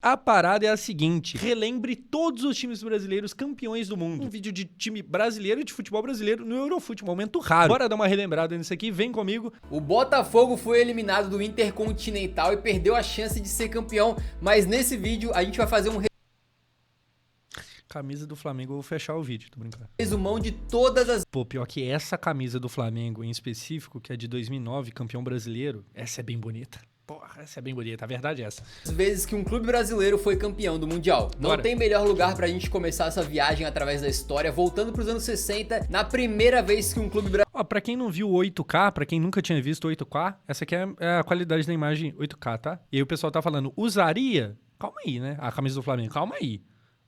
A parada é a seguinte: relembre todos os times brasileiros campeões do mundo. Um vídeo de time brasileiro e de futebol brasileiro no Eurofute, momento raro. Bora dar uma relembrada nisso aqui, vem comigo. O Botafogo foi eliminado do Intercontinental e perdeu a chance de ser campeão, mas nesse vídeo a gente vai fazer um Camisa do Flamengo, eu vou fechar o vídeo, tô brincando. resumão de todas as Pô, pior que essa camisa do Flamengo em específico, que é de 2009, campeão brasileiro, essa é bem bonita. Porra, essa é bem bonita, a verdade é essa. vezes que um clube brasileiro foi campeão do Mundial. Não Bora. tem melhor lugar pra gente começar essa viagem através da história, voltando pros anos 60, na primeira vez que um clube brasileiro... Ó, pra quem não viu 8K, pra quem nunca tinha visto 8K, essa aqui é a qualidade da imagem 8K, tá? E aí o pessoal tá falando, usaria? Calma aí, né? A camisa do Flamengo, calma aí.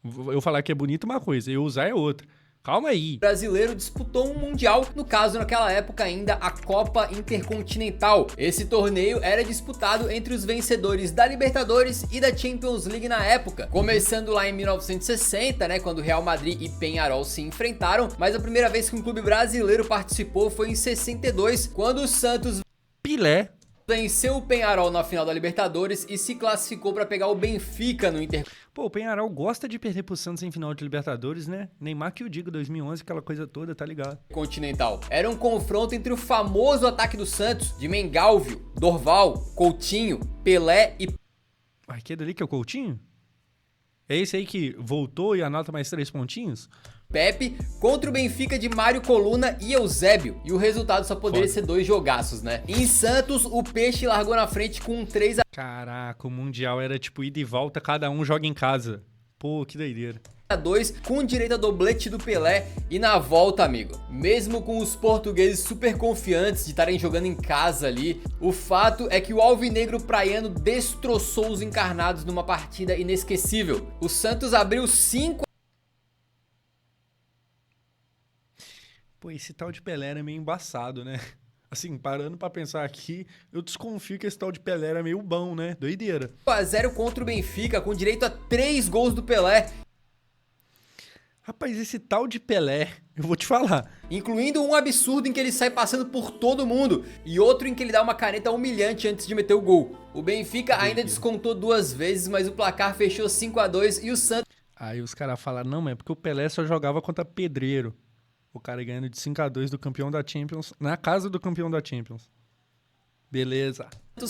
Eu falar que é bonito uma coisa, eu usar é outra. Calma aí. brasileiro disputou um Mundial, no caso naquela época ainda a Copa Intercontinental. Esse torneio era disputado entre os vencedores da Libertadores e da Champions League na época, começando lá em 1960, né, quando Real Madrid e Peñarol se enfrentaram, mas a primeira vez que um clube brasileiro participou foi em 62, quando o Santos Pelé. venceu o Peñarol na final da Libertadores e se classificou para pegar o Benfica no Pô, o Peñarol gosta de perder pro Santos em final de Libertadores, né? Neymar que eu digo, 2011, aquela coisa toda, tá ligado? Intercontinental. Era um confronto entre o famoso ataque do Santos, de Mengalvio, Dorval, Coutinho, Pelé e Aquele ali que é o Coutinho? É esse aí que voltou e anota mais 3 pontinhos? Pepe, contra o Benfica de Mário Coluna e Eusébio. E o resultado só poderia ser 2 jogaços, né? Em Santos, o Peixe largou na frente com um 3 Caraca, o Mundial era tipo ida e volta, cada um joga em casa. Pô, que doideira. a 2, com direito a doblete do Pelé. E na volta, amigo, mesmo com os portugueses super confiantes de estarem jogando em casa ali, o fato é que o alvinegro praiano destroçou os encarnados numa partida inesquecível. O Santos abriu 5. Pô, esse tal de Pelé era meio embaçado, né? Assim, parando pra pensar aqui, eu desconfio que esse tal de Pelé era meio bom, né? Doideira. 1-0 contra o Benfica, com direito a 3 gols do Pelé, Rapaz, esse tal de Pelé, eu vou te falar. incluindo um absurdo em que ele sai passando por todo mundo e outro em que ele dá uma caneta humilhante antes de meter o gol. O Benfica ainda descontou 2 vezes, mas o placar fechou 5-2 e o Santos Aí os caras falaram, não, mas é porque o Pelé só jogava contra pedreiro. O cara ganhando de 5-2 do campeão da Champions, na casa do campeão da Champions. Beleza.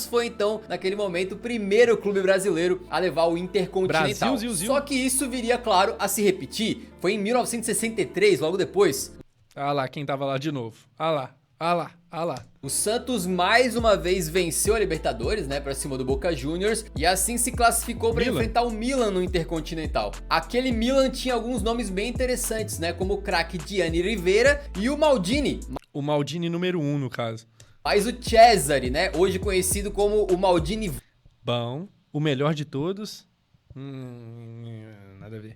foi então, naquele momento, o primeiro clube brasileiro a levar o Intercontinental. Brasil, ziu, ziu. Só que isso viria, claro, a se repetir. Foi em 1963, logo depois. Ah lá, quem tava lá de novo. Ah lá, ah lá, ah lá. O Santos mais uma vez venceu a Libertadores, né, pra cima do Boca Juniors, e assim se classificou pra Milan. enfrentar o Milan no Intercontinental. Aquele Milan tinha alguns nomes bem interessantes, né, como o craque Gianni Rivera e o Maldini. O Maldini número 1, no caso. Mas o Cesare, né, hoje conhecido como o Maldini Bom, o melhor de todos. Nada a ver.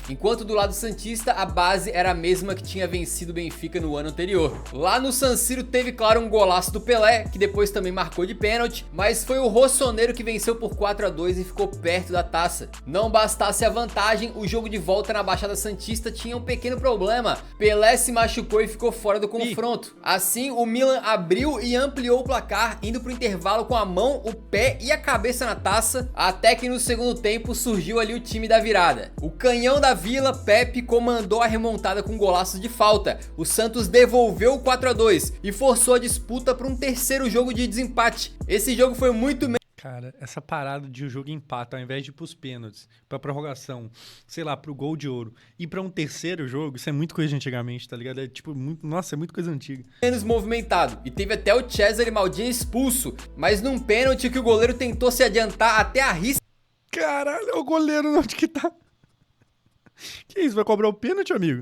Enquanto do lado santista a base era a mesma que tinha vencido o Benfica no ano anterior. Lá no San Siro teve, claro, um golaço do Pelé, que depois também marcou de pênalti, mas foi o Rossoneiro que venceu por 4-2 e ficou perto da taça. Não bastasse a vantagem, o jogo de volta na Baixada Santista tinha um pequeno problema. Pelé se machucou e ficou fora do confronto. Assim, o Milan abriu e ampliou o placar, indo pro intervalo com a mão, o pé e a cabeça na taça, até que no segundo tempo surgiu ali o time da virada. O canhão da Vila, Pepe, comandou a remontada com golaços de falta. O Santos devolveu o 4-2 e forçou a disputa para um terceiro jogo de desempate. Esse jogo foi muito Cara, essa parada de o jogo empata, ao invés de ir pros pênaltis, pra prorrogação, sei lá, pro gol de ouro, e pra um terceiro jogo, isso é muito coisa de antigamente, tá ligado? É tipo, nossa, é muito coisa antiga. menos movimentado e teve até o Cesare Maldini expulso, mas num pênalti que o goleiro tentou se adiantar até a risca Caralho, é o goleiro onde que tá? Que isso, vai cobrar o pênalti, amigo?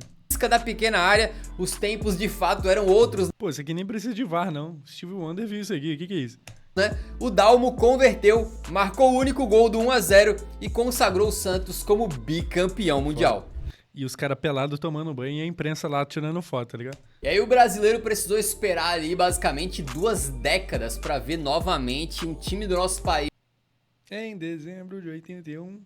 da pequena área, os tempos de fato eram outros, Pô, isso aqui nem precisa de VAR, não. Steve Wonder viu isso aqui, o que é isso? né? O Dalmo converteu, marcou o único gol do 1-0 e consagrou o Santos como bicampeão mundial. E os caras pelados tomando banho e a imprensa lá tirando foto, tá ligado? E aí o brasileiro precisou esperar ali basicamente 2 décadas para ver novamente um time do nosso país Em dezembro de 81.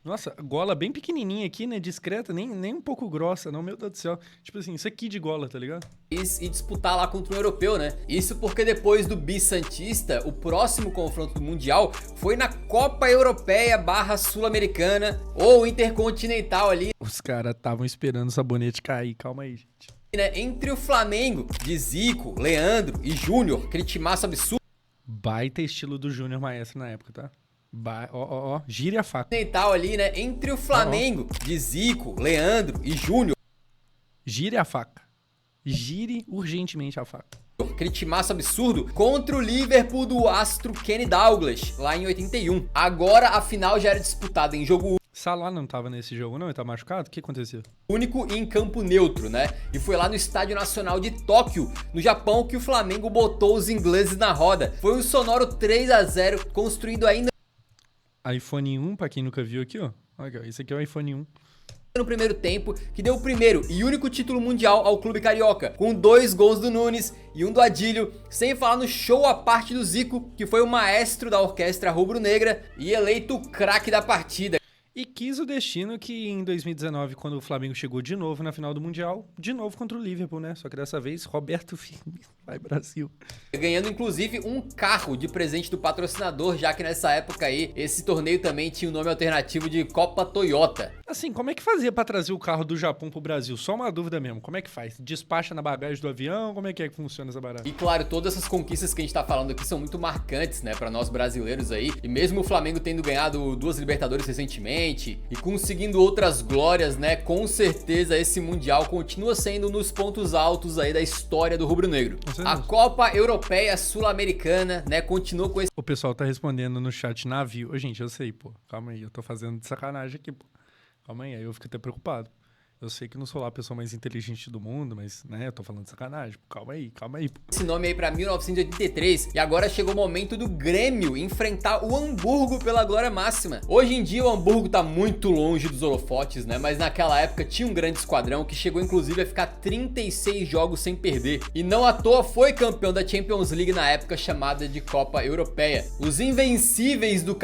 Nossa, gola bem pequenininha aqui, né? Discreta, nem um pouco grossa, não, meu Deus do céu. Tipo assim, isso aqui de gola, tá ligado? E disputar lá contra um europeu, né? Isso porque depois do Bi-Santista, o próximo confronto do Mundial foi na Copa Europeia / Sul-Americana ou Intercontinental ali, Os caras estavam esperando o sabonete cair, calma aí, gente. né? Entre o Flamengo de Zico, Leandro e Júnior, aquele timaço absurdo. Baita estilo do Júnior Maestro na época, tá? Ó, gire a faca. Continental ali, né? Entre o Flamengo de Zico, Leandro e Júnior, Gire a faca. Gire urgentemente a faca. aquele timaço absurdo, contra o Liverpool do astro Kenny Dalglish, lá em 81. Agora a final já era disputada em jogo Salah não tava nesse jogo, não? Ele tá machucado? O que aconteceu? único e em campo neutro, né? E foi lá no Estádio Nacional de Tóquio, no Japão, que o Flamengo botou os ingleses na roda. Foi um sonoro 3-0, construído ainda iPhone 1, pra quem nunca viu aqui, ó. Olha aqui, ó. Esse aqui é o iPhone 1. no primeiro tempo, que deu o primeiro e único título mundial ao clube carioca, com 2 gols do Nunes e um do Adílio, sem falar no show à parte do Zico, que foi o maestro da orquestra rubro-negra e eleito o craque da partida. E quis o destino que em 2019, quando o Flamengo chegou de novo na final do Mundial, de novo contra o Liverpool, né? Só que dessa vez, Roberto Firmino, vai Brasil. Ganhando inclusive um carro de presente do patrocinador, já que nessa época aí, esse torneio também tinha o nome alternativo de Copa Toyota. Assim, como é que fazia pra trazer o carro do Japão pro Brasil? Só uma dúvida mesmo, como é que faz? Despacha na bagagem do avião? Como é que funciona essa barata? E claro, todas essas conquistas que a gente tá falando aqui são muito marcantes, né, pra nós brasileiros aí. E mesmo o Flamengo tendo ganhado 2 Libertadores recentemente e conseguindo outras glórias, né, com certeza esse Mundial continua sendo um dos pontos altos aí da história do rubro-negro. A Copa Europeia Sul-Americana, né, continua com esse... O pessoal tá respondendo no chat navio. Ô, gente, eu sei, pô. Calma aí, eu tô fazendo de sacanagem aqui, pô. Calma aí eu fico até preocupado. Eu sei que não sou lá a pessoa mais inteligente do mundo, mas, né, eu tô falando de sacanagem. Calma aí, pô. Esse nome aí pra 1983 e agora chegou o momento do Grêmio enfrentar o Hamburgo pela glória máxima. Hoje em dia o Hamburgo tá muito longe dos holofotes, né, mas naquela época tinha um grande esquadrão que chegou inclusive a ficar 36 jogos sem perder. E não à toa foi campeão da Champions League na época chamada de Copa Europeia. Os invencíveis do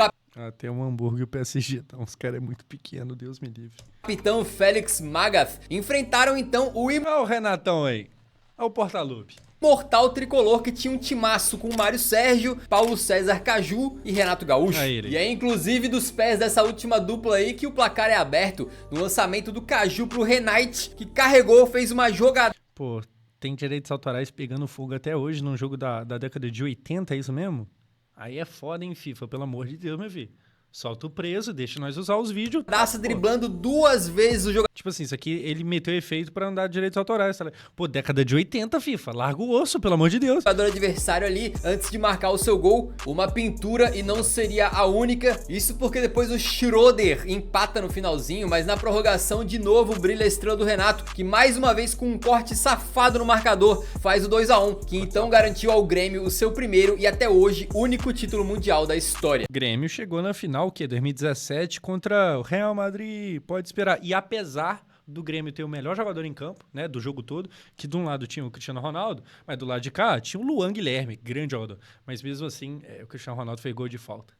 Tem um Hamburgo e o PSG, tá? Uns caras é muito pequeno, Deus me livre. capitão Félix Magath enfrentaram então o Olha o Renatão aí. Olha o Portaluppi. imortal tricolor que tinha um timaço com Mário Sérgio, Paulo César Caju e Renato Gaúcho. E é inclusive dos pés dessa última dupla aí que o placar é aberto no lançamento do Caju pro Renate, que carregou, fez uma jogada. Pô, tem direitos autorais pegando fogo até hoje num jogo da década de 80, é isso mesmo? Aí é foda, hein, FIFA? Pelo amor de Deus, meu filho. Solta o preso, deixa nós usar os vídeos. Daça driblando 2 vezes o jogador. Tipo assim, isso aqui ele meteu efeito pra andar de direitos autorais, tá? Pô, década de 80, FIFA. Larga o osso, pelo amor de Deus. O adversário ali, antes de marcar o seu gol, uma pintura e não seria a única. Isso porque depois o Schroeder empata no finalzinho, mas na prorrogação de novo brilha a estrela do Renato, que mais uma vez com um corte safado no marcador faz o 2-1, que então garantiu ao Grêmio o seu primeiro e até hoje único título mundial da história. Grêmio chegou na final, o quê? 2017 contra o Real Madrid, pode esperar. E apesar do Grêmio ter o melhor jogador em campo, né, do jogo todo, que de um lado tinha o Cristiano Ronaldo, mas do lado de cá tinha o Luan Guilherme, grande jogador. Mas mesmo assim, o Cristiano Ronaldo fez gol de falta.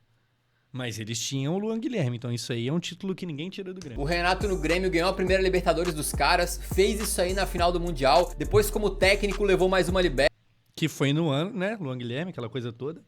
Mas eles tinham o Luan Guilherme, então isso aí é um título que ninguém tira do Grêmio. O Renato no Grêmio ganhou a primeira Libertadores dos caras, fez isso aí na final do Mundial, depois como técnico levou mais uma Libertadores. Que foi no ano, né? Luan Guilherme, aquela coisa toda.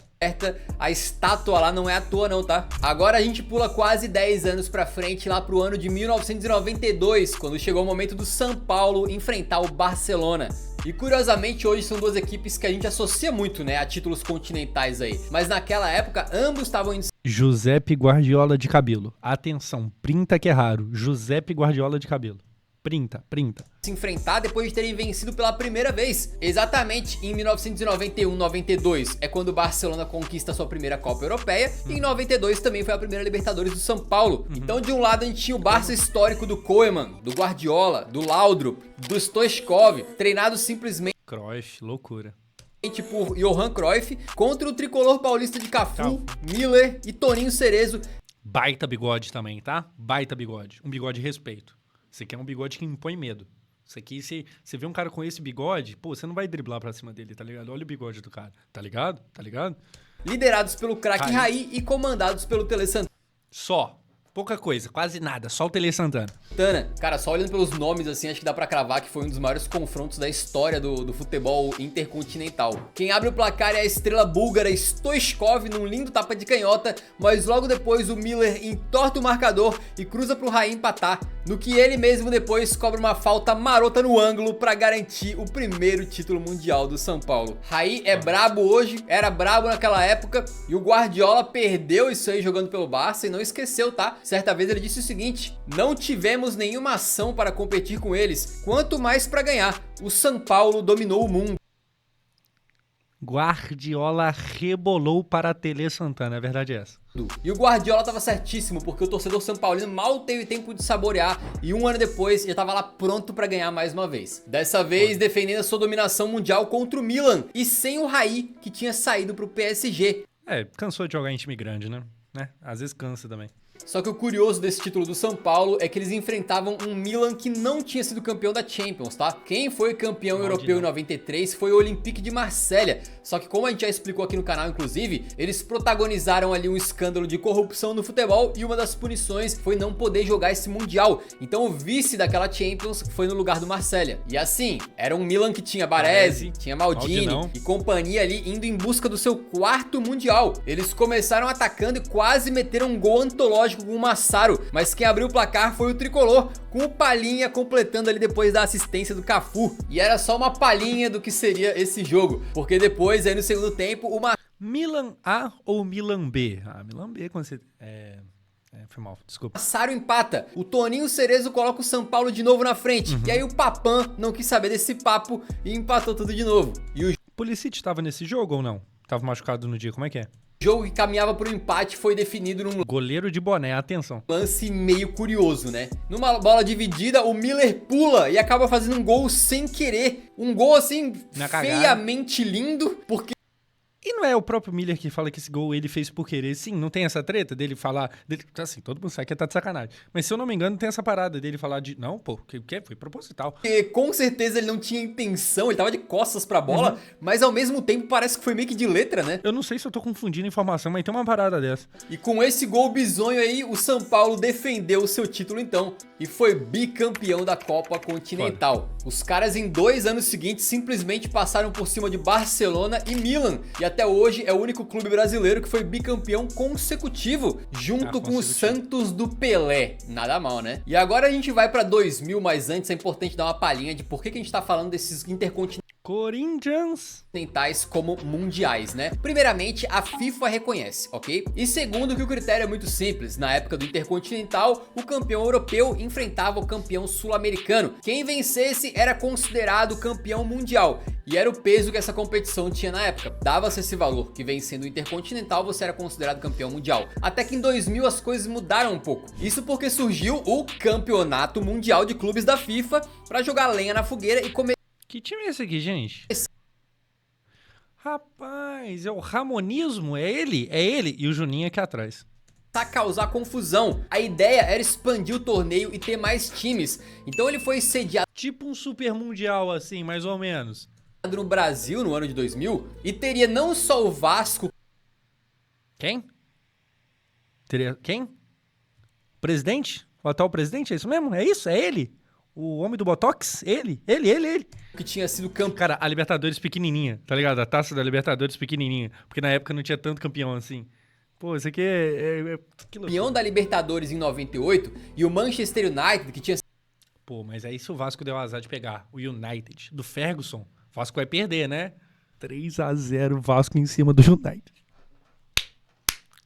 A estátua lá não é à toa não, tá? Agora a gente pula quase 10 anos pra frente, lá pro ano de 1992, quando chegou o momento do São Paulo enfrentar o Barcelona. E curiosamente hoje são 2 equipes que a gente associa muito, né, a títulos continentais aí. Mas naquela época ambos estavam indo... Giuseppe Guardiola de cabelo. Atenção, printa que é raro. Giuseppe Guardiola de cabelo. Printa. Se enfrentar depois de terem vencido pela primeira vez. Exatamente em 1991-92 é quando o Barcelona conquista sua primeira Copa Europeia e em 92 também foi a primeira Libertadores do São Paulo. Então de um lado a gente tinha o Barça histórico do Koeman, do Guardiola, do Laudrup, do Stoichkov, treinado simplesmente Cruyff, loucura. por Johan Cruyff, contra o tricolor paulista de Cafu, Miller e Toninho Cerezo. Baita bigode também, tá? Baita bigode. Um bigode de respeito. Esse aqui é um bigode que impõe medo. Isso aqui, se você vê um cara com esse bigode, pô, você não vai driblar pra cima dele, tá ligado? Olha o bigode do cara, tá ligado? liderados pelo craque Raí e comandados pelo Tele Santana. Só. Pouca coisa, quase nada, só o Tele Santana. Cara, só olhando pelos nomes assim, acho que dá pra cravar que foi um dos maiores confrontos da história do futebol intercontinental. Quem abre o placar é a estrela búlgara Stoichkov num lindo tapa de canhota, mas logo depois o Miller entorta o marcador e cruza pro Raí empatar, no que ele mesmo depois cobra uma falta marota no ângulo pra garantir o primeiro título mundial do São Paulo. Raí é brabo hoje, era brabo naquela época, e o Guardiola perdeu isso aí jogando pelo Barça e não esqueceu, tá? Certa vez ele disse o seguinte: não tivemos nenhuma ação para competir com eles, quanto mais para ganhar. O São Paulo dominou o mundo. Guardiola rebolou para Tele Santana, a verdade é essa. E o Guardiola tava certíssimo, porque o torcedor São Paulino mal teve tempo de saborear e um ano depois já tava lá pronto pra ganhar mais uma vez. Dessa vez defendendo a sua dominação mundial contra o Milan e sem o Raí, que tinha saído pro PSG. Cansou de jogar em time grande, né? Às vezes cansa também. Só que o curioso desse título do São Paulo é que eles enfrentavam um Milan que não tinha sido campeão da Champions, tá? Quem foi campeão europeu em 93 foi o Olympique de Marselha. Só que como a gente já explicou aqui no canal, inclusive, eles protagonizaram ali um escândalo de corrupção no futebol e uma das punições foi não poder jogar esse Mundial. Então o vice daquela Champions foi no lugar do Marselha. E assim, era um Milan que tinha Baresi, tinha Maldini e companhia ali indo em busca do seu quarto Mundial. Eles começaram atacando e quase meteram um gol antológico com o Massaro, mas quem abriu o placar foi o tricolor, com o Palhinha completando ali depois da assistência do Cafu. E era só uma palhinha do que seria esse jogo, porque depois aí no segundo tempo uma Milan A ou Milan B? Milan B quando você... foi mal, desculpa. Massaro empata, o Toninho Cerezo coloca o São Paulo de novo na frente, e aí o Papan não quis saber desse papo e empatou tudo de novo. E o Pulisic tava nesse jogo ou não? Tava machucado no dia, como é que é? jogo que caminhava para o empate foi definido num goleiro de boné, atenção. Lance meio curioso, né? Numa bola dividida, o Miller pula e acaba fazendo um gol sem querer. Um gol assim, feiamente lindo, porque... E não é o próprio Miller que fala que esse gol ele fez por querer? Sim, não tem essa treta dele falar... assim, todo mundo sabe que tá de sacanagem. Mas se eu não me engano, tem essa parada dele falar de... Não, pô, que foi proposital. Porque com certeza ele não tinha intenção, ele tava de costas pra bola, mas ao mesmo tempo parece que foi meio que de letra, né? Eu não sei se eu tô confundindo informação, mas tem uma parada dessa. E com esse gol bizonho aí, o São Paulo defendeu o seu título então, e foi bicampeão da Copa Continental. Os caras em 2 anos seguintes simplesmente passaram por cima de Barcelona e Milan, e até hoje é o único clube brasileiro que foi bicampeão consecutivo, junto com o Santos do Pelé. Nada mal, né? E agora a gente vai pra 2000, mas antes é importante dar uma palhinha de por que a gente tá falando desses intercontinentais Corinthians como mundiais, né? Primeiramente, a FIFA reconhece, ok? E segundo, que o critério é muito simples. Na época do Intercontinental, o campeão europeu enfrentava o campeão sul-americano. Quem vencesse era considerado campeão mundial. E era o peso que essa competição tinha na época. Dava-se esse valor, que vencendo o Intercontinental você era considerado campeão mundial. Até que em 2000 as coisas mudaram um pouco. Isso porque surgiu o Campeonato Mundial de Clubes da FIFA para jogar lenha na fogueira e começar. Que time é esse aqui, gente? Rapaz, é o Ramonismo? É ele? É ele. E o Juninho aqui atrás. A causar confusão. A ideia era expandir o torneio e ter mais times. Então ele foi sediado tipo um super mundial assim, mais ou menos, no Brasil no ano de 2000. E teria não só o Vasco. Quem? Teria quem? Presidente? O atual presidente? É isso mesmo? É isso? É ele? O homem do Botox? Ele. Que tinha sido campeão. Cara, a Libertadores pequenininha, tá ligado? A taça da Libertadores pequenininha. Porque na época não tinha tanto campeão assim. Pô, isso aqui Campeão da Libertadores em 98 e o Manchester United, que tinha... Pô, mas aí se o Vasco deu azar de pegar o United do Ferguson, o Vasco vai perder, né? 3-0 Vasco em cima do United.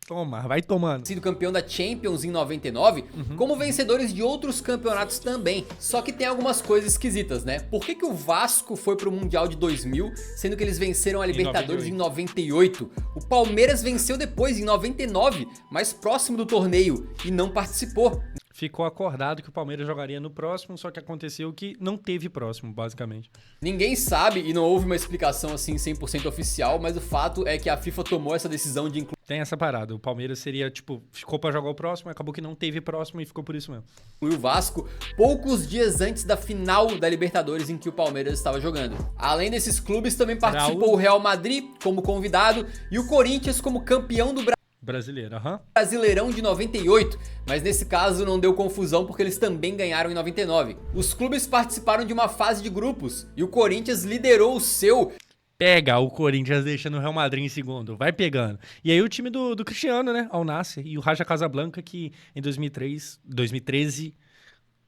Toma, vai tomando. Sido campeão da Champions em 99, como vencedores de outros campeonatos também. Só que tem algumas coisas esquisitas, né? Por que o Vasco foi pro Mundial de 2000, sendo que eles venceram a Libertadores em 98? O Palmeiras venceu depois, em 99, mais próximo do torneio, e não participou. ficou acordado que o Palmeiras jogaria no próximo, só que aconteceu que não teve próximo, basicamente. Ninguém sabe e não houve uma explicação assim 100% oficial, mas o fato é que a FIFA tomou essa decisão de incluir Tem essa parada, o Palmeiras seria, tipo, ficou pra jogar o próximo, acabou que não teve próximo e ficou por isso mesmo. o Vasco poucos dias antes da final da Libertadores em que o Palmeiras estava jogando. Além desses clubes, também participou o Real Madrid como convidado e o Corinthians como campeão do Brasileiro, aham. Brasileirão de 98, mas nesse caso não deu confusão porque eles também ganharam em 99. Os clubes participaram de uma fase de grupos e o Corinthians liderou o seu. Pega o Corinthians deixando o Real Madrid em segundo, vai pegando. E aí o time do Cristiano, né, Al Nassr, e o Raja Casablanca, que em 2013,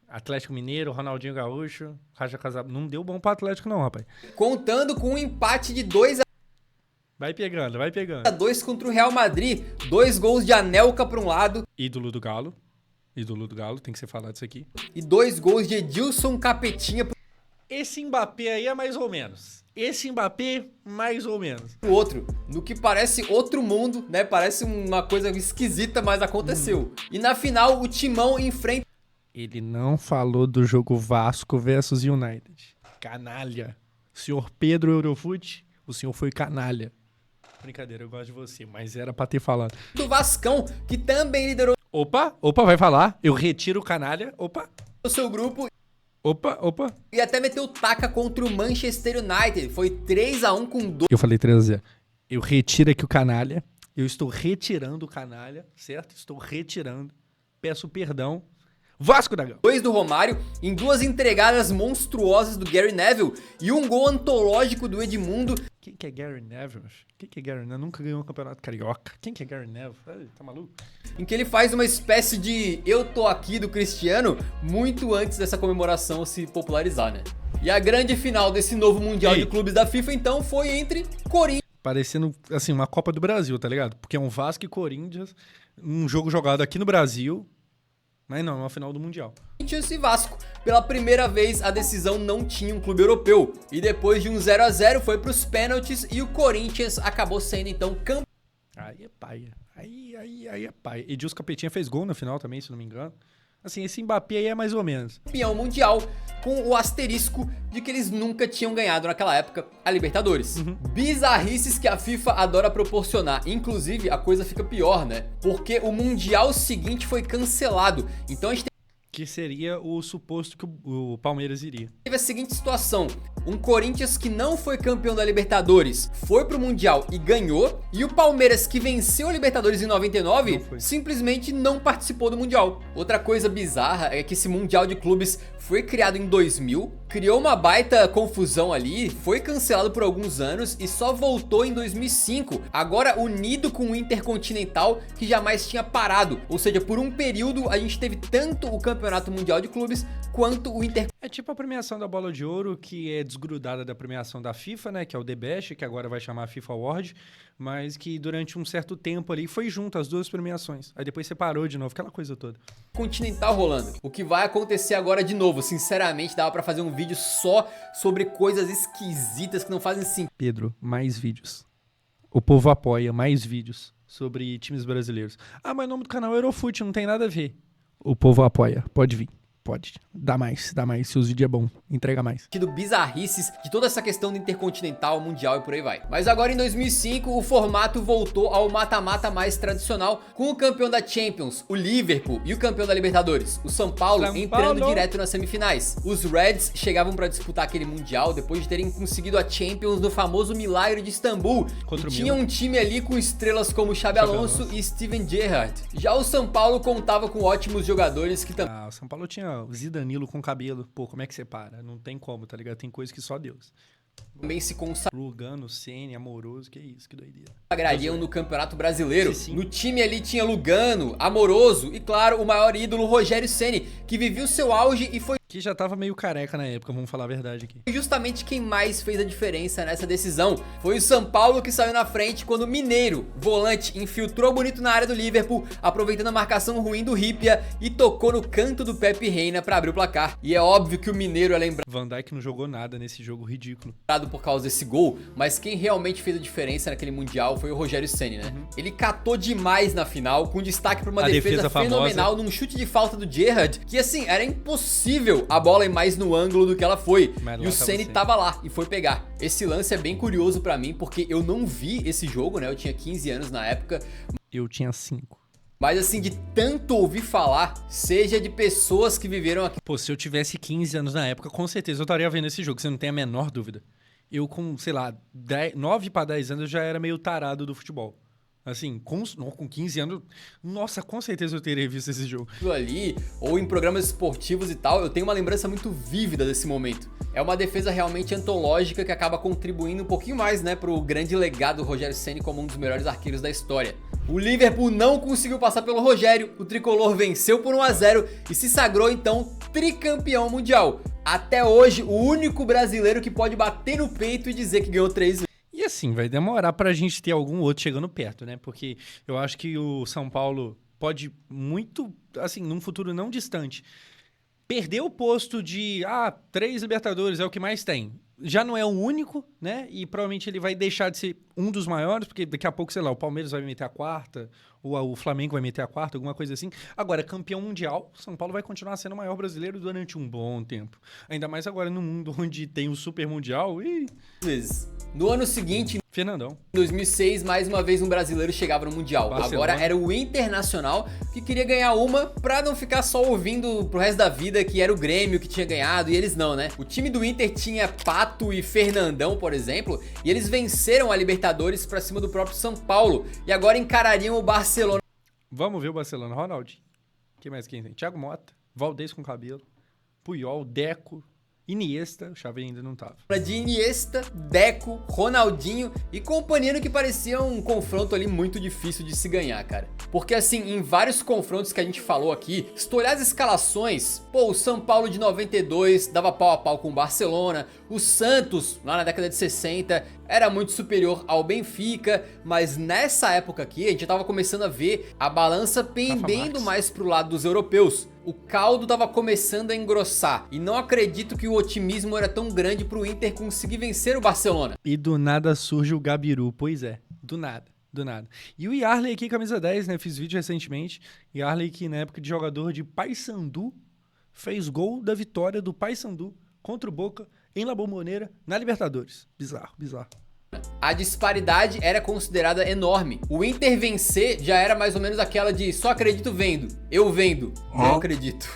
Atlético Mineiro, Ronaldinho Gaúcho, Raja Casablanca, não deu bom pro Atlético não, rapaz. Contando com um empate de 2 Vai pegando, vai pegando. a 2 contra o Real Madrid, 2 gols de Anelka para um lado Ídolo do Galo, tem que ser falado isso aqui. e 2 gols de Edilson Capetinha pro Esse Mbappé aí é mais ou menos. Mais ou menos. outro, no que parece outro mundo, né? Parece uma coisa esquisita, mas aconteceu. E na final, o Timão enfrenta Ele não falou do jogo Vasco versus United. Canalha. Senhor Pedro Eurofute, o senhor foi canalha. Brincadeira, eu gosto de você, mas era pra ter falado. o Vascão, que também liderou Opa, vai falar. Eu retiro o canalha. Opa, o seu grupo opa. e até meteu taca contra o Manchester United. Foi 3-1 com 2 Eu falei 3-0. Eu retiro aqui o canalha. Eu estou retirando o canalha, certo? Estou retirando. Peço perdão. Vasco da Gama. do Romário, em 2 entregadas monstruosas do Gary Neville e um gol antológico do Edmundo. Quem que é Gary Neville? Quem que é Gary Neville? Nunca ganhou um campeonato carioca. Quem que é Gary Neville? Ai, tá maluco? Em que ele faz uma espécie de eu tô aqui do Cristiano muito antes dessa comemoração se popularizar, né? E a grande final desse novo Mundial Ei. de Clubes da FIFA, então, foi entre Corinthians Parecendo, assim, uma Copa do Brasil, tá ligado? Porque é um Vasco e Corinthians, um jogo jogado aqui no Brasil, mas não, é uma final do Mundial. e Vasco. Pela primeira vez, a decisão não tinha um clube europeu. E depois de um 0-0, foi pros pênaltis e o Corinthians acabou sendo, então, campeão. Aí é paia. Aí é paia. Edilson Capetinha fez gol na final também, se não me engano. Assim, esse Mbappé aí é mais ou menos. Campeão mundial, com o asterisco de que eles nunca tinham ganhado naquela época a Libertadores. Bizarrices que a FIFA adora proporcionar. Inclusive, a coisa fica pior, né? Porque o mundial seguinte foi cancelado. Então a gente Que seria o suposto que o Palmeiras iria. teve a seguinte situação: um Corinthians que não foi campeão da Libertadores foi pro Mundial e ganhou, e o Palmeiras que venceu a Libertadores em 99 Não foi. simplesmente não participou do Mundial. Outra coisa bizarra é que esse Mundial de Clubes foi criado em 2000, criou uma baita confusão ali, foi cancelado por alguns anos e só voltou em 2005, agora unido com o Intercontinental, que jamais tinha parado. Ou seja, por um período a gente teve tanto o Campeonato Mundial de Clubes quanto o É tipo a premiação da Bola de Ouro, que é desgrudada da premiação da FIFA, né? Que é o The Best, que agora vai chamar FIFA Award, mas que durante um certo tempo ali foi junto as duas premiações. Aí depois separou de novo, aquela coisa toda. Continental rolando. O que vai acontecer agora de novo? Sinceramente, dava pra fazer um vídeo só sobre coisas esquisitas que não fazem sentido. Pedro, mais vídeos. O povo apoia mais vídeos sobre times brasileiros. Ah, mas o nome do canal é Eurofute, não tem nada a ver. O povo apoia, pode vir. Pode. Dá mais. Se os vídeos é bom, entrega mais. Bizarrices de toda essa questão do Intercontinental, Mundial e por aí vai. Mas agora em 2005 o formato voltou ao mata-mata mais tradicional, com o campeão da Champions, o Liverpool, e o campeão da Libertadores, o São Paulo, entrando direto nas semifinais. Os Reds chegavam para disputar aquele Mundial depois de terem conseguido a Champions no famoso Milagre de Istambul. Contra o Tinha Milan. um time ali com estrelas como Xabi Alonso e Steven Gerrard. Já o São Paulo contava com ótimos jogadores que também Ah, o São Paulo tinha o Zidanilo com cabelo. Pô, como é que você para? Não tem como, tá ligado? Tem coisa que só Deus. se Lugano, Ceni, Amoroso, que isso, que doideira. consagrariam no Campeonato Brasileiro. Sim. No time ali tinha Lugano, Amoroso e, claro, o maior ídolo Rogério Ceni, que viveu seu auge e foi Que já tava meio careca na época, vamos falar a verdade aqui. E justamente quem mais fez a diferença nessa decisão foi o São Paulo, que saiu na frente quando o Mineiro, volante, infiltrou bonito na área do Liverpool, aproveitando a marcação ruim do Ripia e tocou no canto do Pepe Reina pra abrir o placar. E é óbvio que o Mineiro é lembrado Van Dijk não jogou nada nesse jogo ridículo. por causa desse gol, mas quem realmente fez a diferença naquele Mundial foi o Rogério Ceni, né? Ele catou demais na final, com destaque pra uma defesa fenomenal num chute de falta do Gerrard, que assim, era impossível a bola ir mais no ângulo do que ela foi. E o Ceni tava lá e foi pegar. Esse lance é bem curioso pra mim, porque eu não vi esse jogo, né? Eu tinha 15 anos na época. Eu tinha 5. Mas assim, de tanto ouvir falar, seja de pessoas que viveram aqui. Pô, se eu tivesse 15 anos na época, com certeza eu estaria vendo esse jogo, você não tem a menor dúvida. Eu com, sei lá, 9 para 10 anos eu já era meio tarado do futebol. Assim, com 15 anos, nossa, com certeza eu teria visto esse jogo. Ali, ou em programas esportivos e tal, eu tenho uma lembrança muito vívida desse momento. É uma defesa realmente antológica que acaba contribuindo um pouquinho mais, né, pro grande legado do Rogério Ceni como um dos melhores arqueiros da história. O Liverpool não conseguiu passar pelo Rogério, o tricolor venceu por 1-0 e se sagrou então tricampeão mundial. Até hoje, o único brasileiro que pode bater no peito e dizer que ganhou 3 vezes. E assim, vai demorar pra gente ter algum outro chegando perto, né? Porque eu acho que o São Paulo pode muito, assim, num futuro não distante, perder o posto de, 3 Libertadores é o que mais tem. Já não é o único, né? E provavelmente ele vai deixar de ser um dos maiores, porque daqui a pouco, sei lá, o Palmeiras vai meter a quarta, ou o Flamengo vai meter a quarta, alguma coisa assim. Agora, campeão mundial, São Paulo vai continuar sendo o maior brasileiro durante um bom tempo. Ainda mais agora no mundo onde tem o Super Mundial e... No ano seguinte, Fernandão. em 2006, mais uma vez um brasileiro chegava no Mundial. Barcelona. Agora era o Internacional que queria ganhar uma pra não ficar só ouvindo pro resto da vida que era o Grêmio que tinha ganhado e eles não, né? O time do Inter tinha Pato e Fernandão, por exemplo, e eles venceram a Libertadores pra cima do próprio São Paulo e agora encarariam o Barcelona. Vamos ver o Barcelona. Ronaldinho. Quem tem? Thiago Mota, Valdez com cabelo, Puyol, Deco, Iniesta, o Xavi ainda não tava. De Iniesta, Deco, Ronaldinho e companhia no que parecia um confronto ali muito difícil de se ganhar, cara. Porque assim, em vários confrontos que a gente falou aqui, se tu olhar as escalações, pô, o São Paulo de 92 dava pau a pau com o Barcelona, o Santos, lá na década de 60, era muito superior ao Benfica, mas nessa época aqui, a gente tava começando a ver a balança pendendo mais pro lado dos europeus. O caldo tava começando a engrossar e não acredito que o otimismo era tão grande pro Inter conseguir vencer o Barcelona. E do nada surge o Gabiru, pois é, do nada. E o Yarley aqui, camisa 10, né, fiz vídeo recentemente, Yarley que na época de jogador de Paysandu, fez gol da vitória do Paysandu contra o Boca em La Bombonera na Libertadores. Bizarro. A disparidade era considerada enorme. O Inter vencer já era mais ou menos aquela de só acredito vendo, eu vendo, não acredito.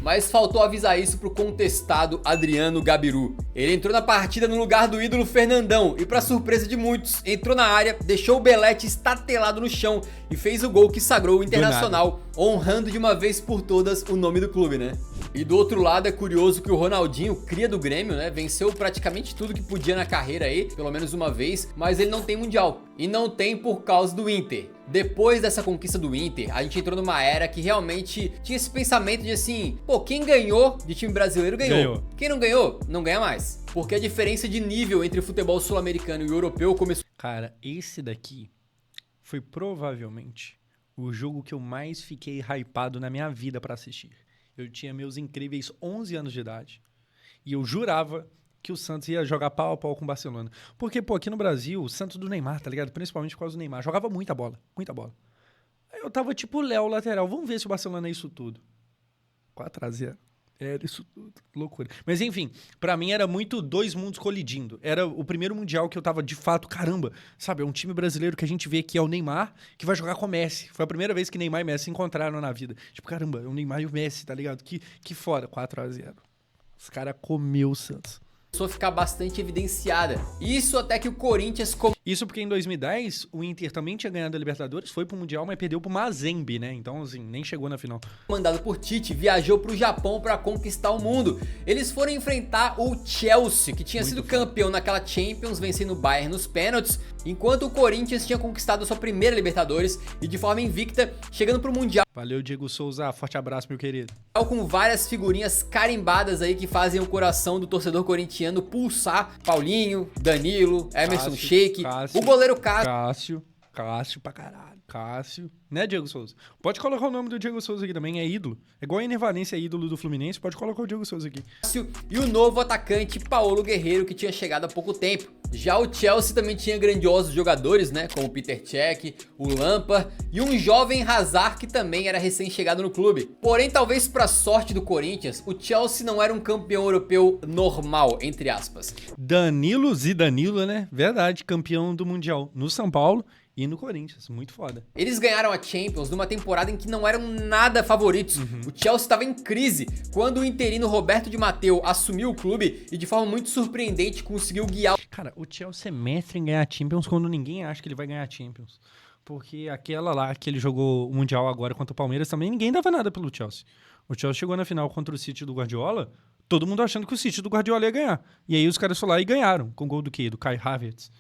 Mas faltou avisar isso pro contestado Adriano Gabiru. Ele entrou na partida no lugar do ídolo Fernandão e, pra surpresa de muitos, entrou na área, deixou o Belete estatelado no chão e fez o gol que sagrou o Internacional, honrando de uma vez por todas o nome do clube, né? E do outro lado é curioso que o Ronaldinho, cria do Grêmio, né, venceu praticamente tudo que podia na carreira aí, pelo menos uma vez, mas ele não tem Mundial. E não tem por causa do Inter. Depois dessa conquista do Inter, a gente entrou numa era que realmente tinha esse pensamento de assim, pô, quem ganhou de time brasileiro ganhou. Quem não ganhou, não ganha mais. Porque a diferença de nível entre o futebol sul-americano e o europeu começou... Cara, esse daqui foi provavelmente o jogo que eu mais fiquei hypado na minha vida pra assistir. Eu tinha meus incríveis 11 anos de idade e eu jurava que o Santos ia jogar pau a pau com o Barcelona. Porque, pô, aqui no Brasil, o Santos do Neymar, tá ligado? Principalmente por causa do Neymar. Jogava muita bola. Aí eu tava tipo o Léo lateral. Vamos ver se o Barcelona é isso tudo. 4-0. Era isso tudo. Loucura. Mas enfim, pra mim era muito dois mundos colidindo. Era o primeiro mundial que eu tava de fato, caramba, sabe? É um time brasileiro que a gente vê que é o Neymar, que vai jogar com o Messi. Foi a primeira vez que Neymar e Messi se encontraram na vida. Tipo, caramba, é o Neymar e o Messi, tá ligado? Que foda. 4-0. Os caras comeu o Santos. Começou a ficar bastante evidenciada. Isso até que o Corinthians... Isso porque em 2010 o Inter também tinha ganhado a Libertadores, foi pro Mundial, mas perdeu pro Mazembe, né? Então, assim, nem chegou na final. Mandado por Tite, viajou pro Japão para conquistar o mundo. Eles foram enfrentar o Chelsea, que tinha sido campeão naquela Champions, vencendo o Bayern nos pênaltis, enquanto o Corinthians tinha conquistado a sua primeira Libertadores e de forma invicta, chegando pro Mundial. Valeu, Diego Souza. Forte abraço, meu querido. Com várias figurinhas carimbadas aí que fazem o coração do torcedor corintiano pulsar. Paulinho, Danilo, Emerson Sheik, o goleiro Cássio pra caralho. Cássio. Né, Diego Souza? Pode colocar o nome do Diego Souza aqui também, é ídolo. É igual a Ener Valencia, é ídolo do Fluminense, pode colocar o Diego Souza aqui. E o novo atacante Paulo Guerreiro, que tinha chegado há pouco tempo. Já o Chelsea também tinha grandiosos jogadores, né, como o Peter Cech, o Lampard e um jovem Hazard que também era recém-chegado no clube. Porém, talvez pra sorte do Corinthians, o Chelsea não era um campeão europeu normal, entre aspas. Danilo Zidanilo, né? Verdade, campeão do Mundial no São Paulo e no Corinthians, muito foda. Eles ganharam a Champions numa temporada em que não eram nada favoritos. O Chelsea estava em crise quando o interino Roberto Di Matteo assumiu o clube e de forma muito surpreendente conseguiu guiar. Cara, o Chelsea é mestre em ganhar Champions quando ninguém acha que ele vai ganhar Champions. Porque aquela lá que ele jogou o Mundial agora contra o Palmeiras também, ninguém dava nada pelo Chelsea. O Chelsea chegou na final contra o City do Guardiola, todo mundo achando que o City do Guardiola ia ganhar. E aí os caras foram lá e ganharam, com gol do quê? Do Kai Havertz.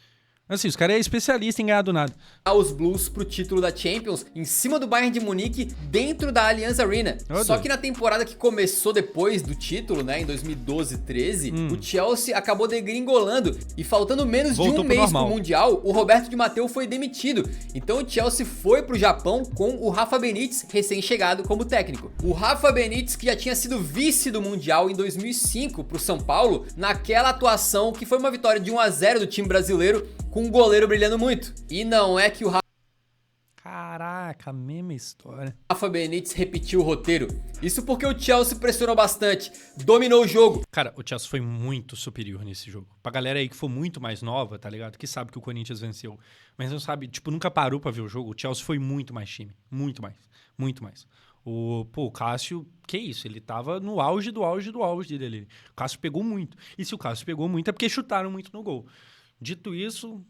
Assim, os caras é especialista em ganhar do nada. Os Blues pro título da Champions em cima do Bayern de Munique dentro da Allianz Arena. Só que na temporada que começou depois do título, né, em 2012-13, o Chelsea acabou degringolando e faltando menos de um mês pro Mundial, o Roberto Di Matteo foi demitido. Então o Chelsea foi pro Japão com o Rafa Benítez recém-chegado como técnico. O Rafa Benítez que já tinha sido vice do Mundial em 2005 pro São Paulo, naquela atuação que foi uma vitória de 1-0 do time brasileiro, com o goleiro brilhando muito. E não é que o Caraca, mesma história. Rafa Benítez repetiu o roteiro. Isso porque o Chelsea pressionou bastante, dominou o jogo. Cara, o Chelsea foi muito superior nesse jogo. Pra galera aí que for muito mais nova, tá ligado? Que sabe que o Corinthians venceu, mas não sabe, tipo, nunca parou pra ver o jogo. O Chelsea foi muito mais time. Muito mais. Muito mais. O Cássio, que isso? Ele tava no auge do auge do auge dele. O Cássio pegou muito. E se o Cássio pegou muito é porque chutaram muito no gol. Dito isso,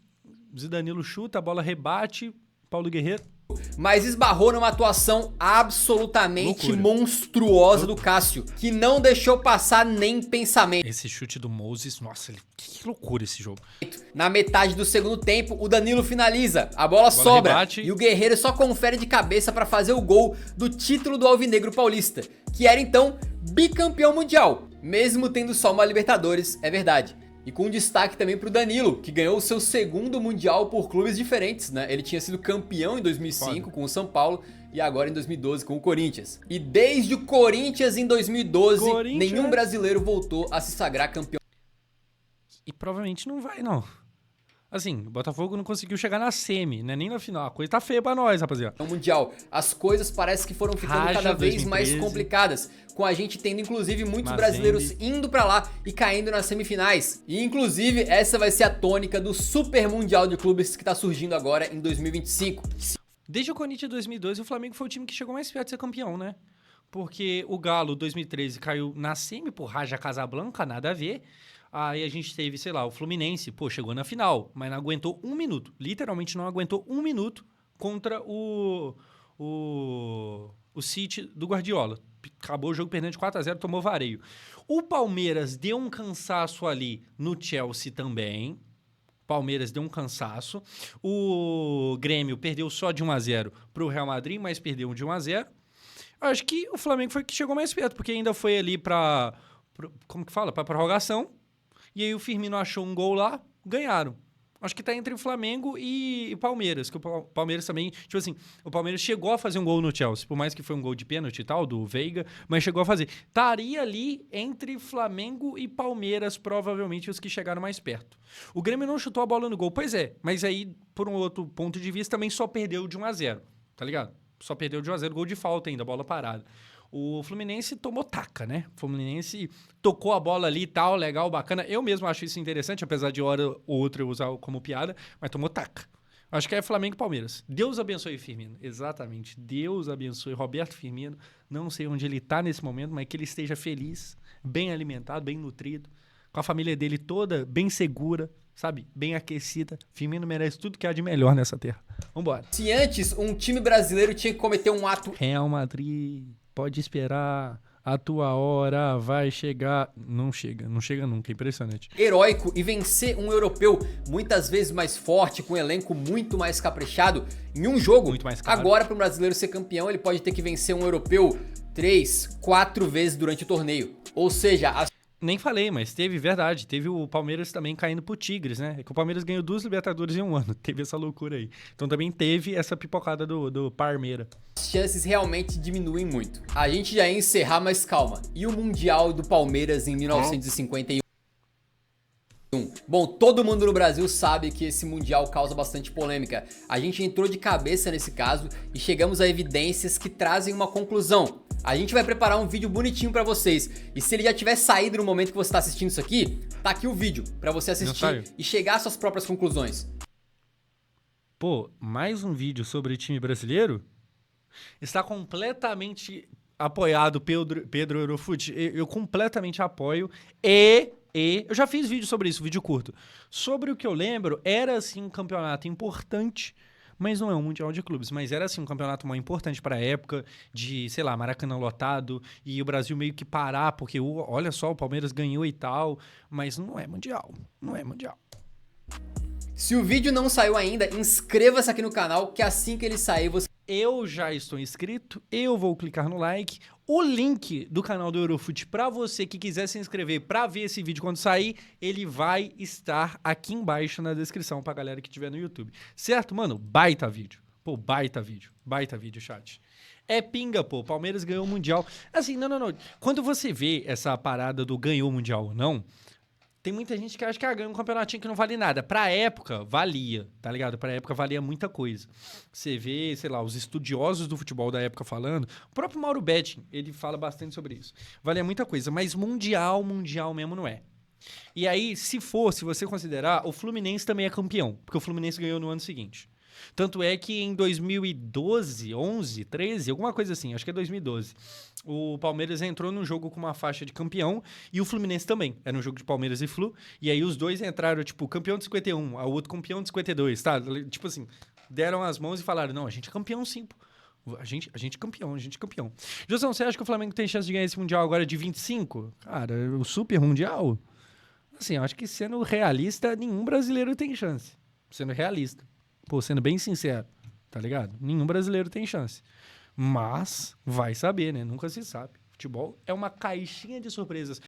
Zidanilo chuta, a bola rebate, Paulo Guerreiro. Mas esbarrou numa atuação absolutamente monstruosa do Cássio, que não deixou passar nem pensamento. Esse chute do Moses, nossa, que loucura esse jogo. Na metade do segundo tempo, o Danilo finaliza, a bola sobra rebate, e o Guerreiro só confere de cabeça para fazer o gol do título do Alvinegro Paulista, que era então bicampeão mundial, mesmo tendo só uma Libertadores, é verdade. E com destaque também pro Danilo, que ganhou o seu segundo Mundial por clubes diferentes, né? Ele tinha sido campeão em 2005 com o São Paulo e agora em 2012 com o Corinthians. E desde o Corinthians em 2012, nenhum brasileiro voltou a se sagrar campeão. E provavelmente não vai, não. Assim, o Botafogo não conseguiu chegar na semi, né? Nem na final. A coisa tá feia pra nós, rapaziada. No Mundial, as coisas parece que foram ficando cada vez mais complicadas, com a gente tendo inclusive muitos brasileiros indo pra lá e caindo nas semifinais. E inclusive essa vai ser a tônica do Super Mundial de Clubes que tá surgindo agora em 2025. Desde o Corinthians 2012, o Flamengo foi o time que chegou mais perto de ser campeão, né? Porque o Galo 2013 caiu na semi por Raja Casablanca, nada a ver. Aí a gente teve, sei lá, o Fluminense, chegou na final, mas não aguentou um minuto. Literalmente não aguentou um minuto contra o City do Guardiola. Acabou o jogo perdendo de 4-0, tomou vareio. O Palmeiras deu um cansaço ali no Chelsea também. Palmeiras deu um cansaço. O Grêmio perdeu só de 1-0 pro Real Madrid, mas perdeu de 1-0. Eu acho que o Flamengo foi que chegou mais perto, porque ainda foi ali pra prorrogação. E aí o Firmino achou um gol lá, ganharam. Acho que tá entre o Flamengo e Palmeiras, que o Palmeiras também, tipo assim, o Palmeiras chegou a fazer um gol no Chelsea, por mais que foi um gol de pênalti e tal, do Veiga, mas chegou a fazer. Estaria ali entre Flamengo e Palmeiras, provavelmente os que chegaram mais perto. O Grêmio não chutou a bola no gol, pois é, mas aí, por um outro ponto de vista, também só perdeu de 1-0, tá ligado? Só perdeu de 1-0, gol de falta ainda, bola parada. O Fluminense tomou taca, né? O Fluminense tocou a bola ali e tal, legal, bacana. Eu mesmo acho isso interessante, apesar de hora ou outra eu usar como piada, mas tomou taca. Acho que é Flamengo e Palmeiras. Deus abençoe Firmino. Exatamente. Deus abençoe Roberto Firmino. Não sei onde ele tá nesse momento, mas que ele esteja feliz, bem alimentado, bem nutrido, com a família dele toda bem segura, sabe? Bem aquecida. Firmino merece tudo que há de melhor nessa terra. Vambora. Se antes um time brasileiro tinha que cometer um ato Real Madrid, pode esperar. A tua hora vai chegar. Não chega nunca. É impressionante. heróico e vencer um europeu muitas vezes mais forte, com um elenco muito mais caprichado, em um jogo, Muito mais caro. agora para o brasileiro ser campeão, ele pode ter que vencer um europeu 3, 4 vezes durante o torneio. Ou seja, as Nem falei, mas verdade. Teve o Palmeiras também caindo pro Tigres, né? É que o Palmeiras ganhou 2 Libertadores em um ano. Teve essa loucura aí. Então também teve essa pipocada do Parmeira. chances realmente diminuem muito. A gente já ia encerrar, mas calma. E o Mundial do Palmeiras em 1951? Bom, todo mundo no Brasil sabe que esse Mundial causa bastante polêmica. A gente entrou de cabeça nesse caso e chegamos a evidências que trazem uma conclusão. A gente vai preparar um vídeo bonitinho pra vocês. E se ele já tiver saído no momento que você tá assistindo isso aqui, tá aqui o vídeo pra você assistir e chegar às suas próprias conclusões. Pô, mais um vídeo sobre time brasileiro? Está completamente apoiado Pedro Eurofute. Eu completamente apoio e eu já fiz vídeo sobre isso, vídeo curto. Sobre o que eu lembro, era assim um campeonato importante, mas não é um Mundial de Clubes, mas era assim um campeonato mais importante para a época de, sei lá, Maracanã lotado e o Brasil meio que parar, porque olha só, o Palmeiras ganhou e tal, mas não é Mundial, não é Mundial. Se o vídeo não saiu ainda, inscreva-se aqui no canal, que assim que ele sair você... Eu já estou inscrito, eu vou clicar no like. O link do canal do Eurofute para você que quiser se inscrever para ver esse vídeo quando sair, ele vai estar aqui embaixo na descrição pra galera que estiver no YouTube. Certo, mano? Baita vídeo. Pô, baita vídeo, chat. É pinga, pô. Palmeiras ganhou o Mundial. Assim, não. Quando você vê essa parada do ganhou o Mundial ou não, tem muita gente que acha que ganha um campeonatinho que não vale nada. Pra época, valia, tá ligado? Pra época, valia muita coisa. Você vê, sei lá, os estudiosos do futebol da época falando. O próprio Mauro Betting, ele fala bastante sobre isso. Valia muita coisa, mas mundial mesmo não é. E aí, se você considerar, o Fluminense também é campeão. Porque o Fluminense ganhou no ano seguinte. Tanto é que em 2012, 11, 13, alguma coisa assim, acho que é 2012, o Palmeiras entrou num jogo com uma faixa de campeão e o Fluminense também. Era um jogo de Palmeiras e Flu. E aí os dois entraram, tipo, campeão de 51, o outro campeão de 52, tá? Tipo assim, deram as mãos e falaram, não, a gente é campeão sim, pô. A gente é campeão. Josão, você acha que o Flamengo tem chance de ganhar esse Mundial agora de 25? Cara, o Super Mundial? Assim, eu acho que sendo realista, nenhum brasileiro tem chance. Sendo realista. Pô, sendo bem sincero, tá ligado? Nenhum brasileiro tem chance. Mas vai saber, né? Nunca se sabe. Futebol é uma caixinha de surpresas.